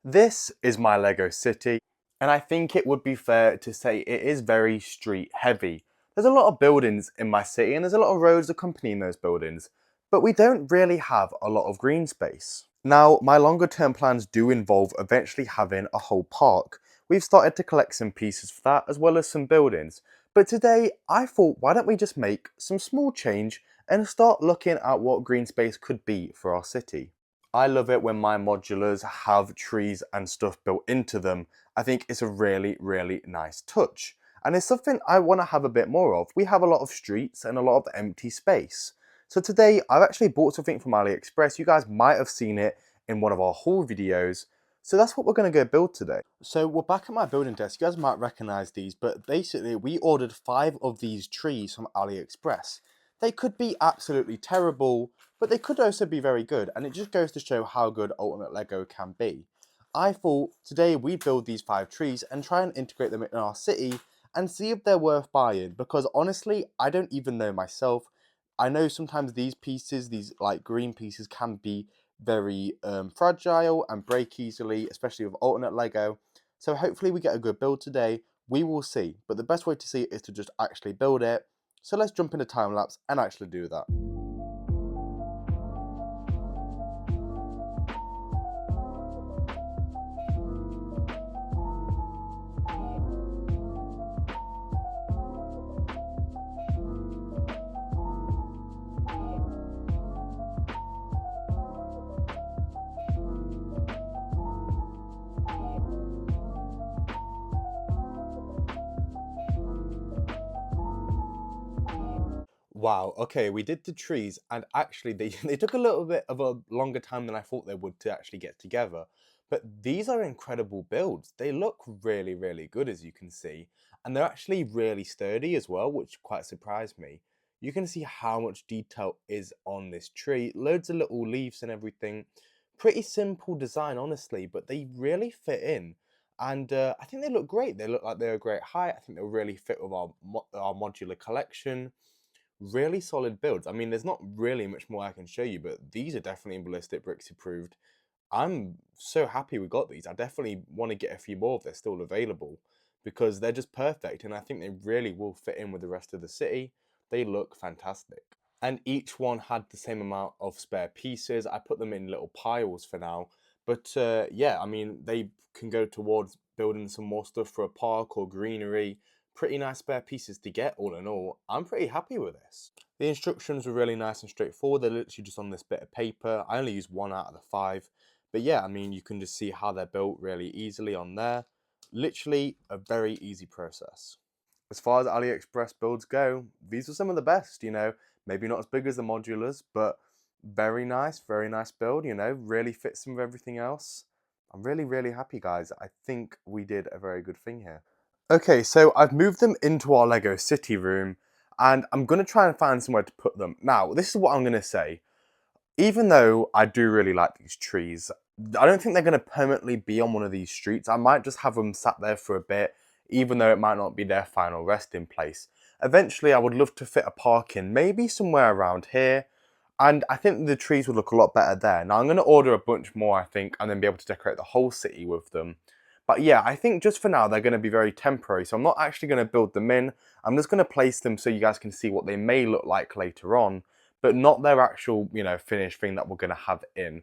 This is my Lego city, and I think it would be fair to say it is very street heavy. There's a lot of buildings in my city and there's a lot of roads accompanying those buildings, but we don't really have a lot of green space. Now, my longer term plans do involve eventually having a whole park. We've started to collect some pieces for that as well as some buildings. But today I thought, why don't we just make some small change and start looking at what green space could be for our city. I love it when my modulars have trees and stuff built into them. I think it's a really nice touch. And it's something I want to have a bit more of. We have a lot of streets and a lot of empty space. So today I've actually bought something from AliExpress. You guys might have seen it in one of our haul videos. So that's what we're going to go build today. So we're back at my building desk. You guys might recognize these, but basically we ordered 5 of these trees from AliExpress. They could be absolutely terrible, but they could also be very good, and it just goes to show how good Ultimate Lego can be. I thought today we'd build these 5 trees and try and integrate them in our city and see if they're worth buying, because honestly, I don't even know myself. I know sometimes these pieces, these like green pieces, can be very fragile and break easily, especially with alternate Lego. So hopefully we get a good build today. We will see, but the best way to see it is to just actually build it. So let's jump into time lapse and actually do that. Wow, okay, we did the trees and actually they, they took a little bit of a longer time than I thought they would to actually get together. But these are incredible builds. They look really good as you can see. And they're actually really sturdy as well, which quite surprised me. You can see how much detail is on this tree. Loads of little leaves and everything. Pretty simple design, honestly, but they really fit in. And I think they look great. They look like they're a great height. I think they'll really fit with our modular collection. Really solid builds. I mean, there's not really much more I can show you, but these are definitely ballistic bricks approved. I'm so happy we got these. I definitely want to get a few more if they're still available because they're just perfect and I think they really will fit in with the rest of the city. They look fantastic. And each one had the same amount of spare pieces. I put them in little piles for now. But yeah, I mean, they can go towards building some more stuff for a park or greenery. Pretty nice spare pieces to get all in all. I'm pretty happy with this. The instructions were really nice and straightforward. They're literally just on this bit of paper. I only used 1 out of the 5. But yeah, I mean, you can just see how they're built really easily on there. Literally a very easy process. As far as AliExpress builds go, these are some of the best, you know, maybe not as big as the modulars, but very nice build, you know, really fits in with everything else. I'm really happy, guys. I think we did a very good thing here. Okay, so I've moved them into our Lego City room, and I'm going to try and find somewhere to put them. Now, this is what I'm going to say. Even though I do really like these trees, I don't think they're going to permanently be on one of these streets. I might just have them sat there for a bit, even though it might not be their final resting place. Eventually, I would love to fit a park in, maybe somewhere around here, and I think the trees would look a lot better there. Now, I'm going to order a bunch more, I think, and then be able to decorate the whole city with them. But yeah, I think just for now, they're going to be very temporary, so I'm not actually going to build them in. I'm just going to place them so you guys can see what they may look like later on, but not their actual, you know, finished thing that we're going to have in.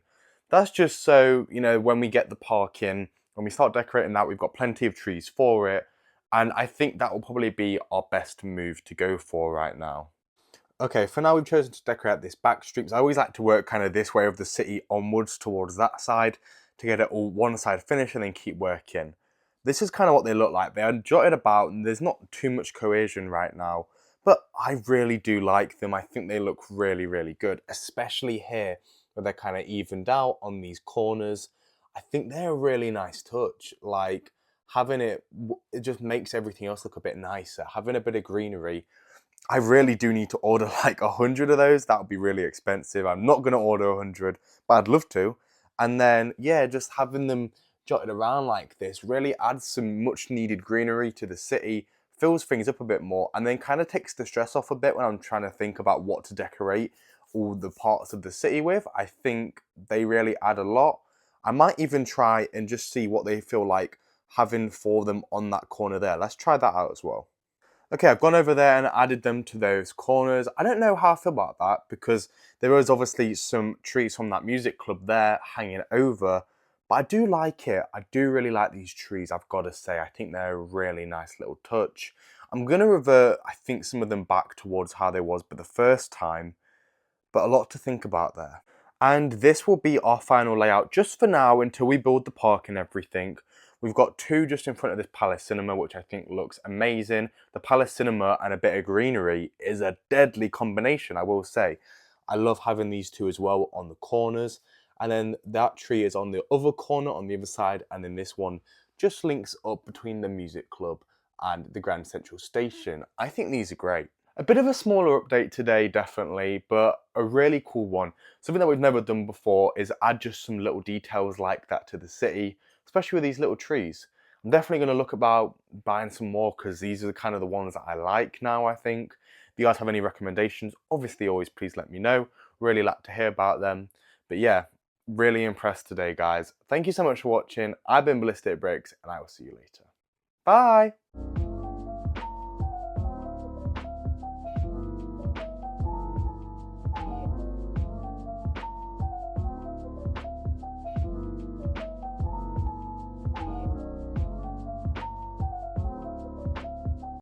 That's just so, you know, when we get the park in, when we start decorating that, we've got plenty of trees for it. And I think that will probably be our best move to go for right now. Okay, for now we've chosen to decorate this back street. I always like to work kind of this way of the city onwards towards that side to get it all one side finished and then keep working. This is kind of what they look like. They are jotted about and there's not too much cohesion right now, but I really do like them. I think they look really good, especially here where they're kind of evened out on these corners. I think they're a really nice touch. Like having it just makes everything else look a bit nicer. Having a bit of greenery. I really do need to order like 100 of those. That would be really expensive. I'm not going to order 100, but I'd love to. And then, yeah, just having them jotted around like this really adds some much needed greenery to the city, fills things up a bit more, and then kind of takes the stress off a bit when I'm trying to think about what to decorate all the parts of the city with. I think they really add a lot. I might even try and just see what they feel like having for them on that corner there. Let's try that out as well. Okay, I've gone over there and added them to those corners. I don't know how I feel about that because there is obviously some trees from that music club there hanging over, but I do like it. I do really like these trees, I've got to say. I think they're a really nice little touch. I'm going to revert, I think, some of them back towards how they was but the first time, but a lot to think about there. And this will be our final layout just for now until we build the park and everything. We've got two just in front of this Palace Cinema, which I think looks amazing. The Palace Cinema and a bit of greenery is a deadly combination, I will say. I love having these two as well on the corners. And then that tree is on the other corner, on the other side. And then this one just links up between the music club and the Grand Central Station. I think these are great. A bit of a smaller update today, definitely, but a really cool one. Something that we've never done before is add just some little details like that to the city, especially with these little trees. I'm definitely going to look about buying some more because these are kind of the ones that I like now, I think. If you guys have any recommendations, obviously always please let me know. Really like to hear about them. But yeah, really impressed today, guys. Thank you so much for watching. I've been Ballistic Bricks, and I will see you later. Bye!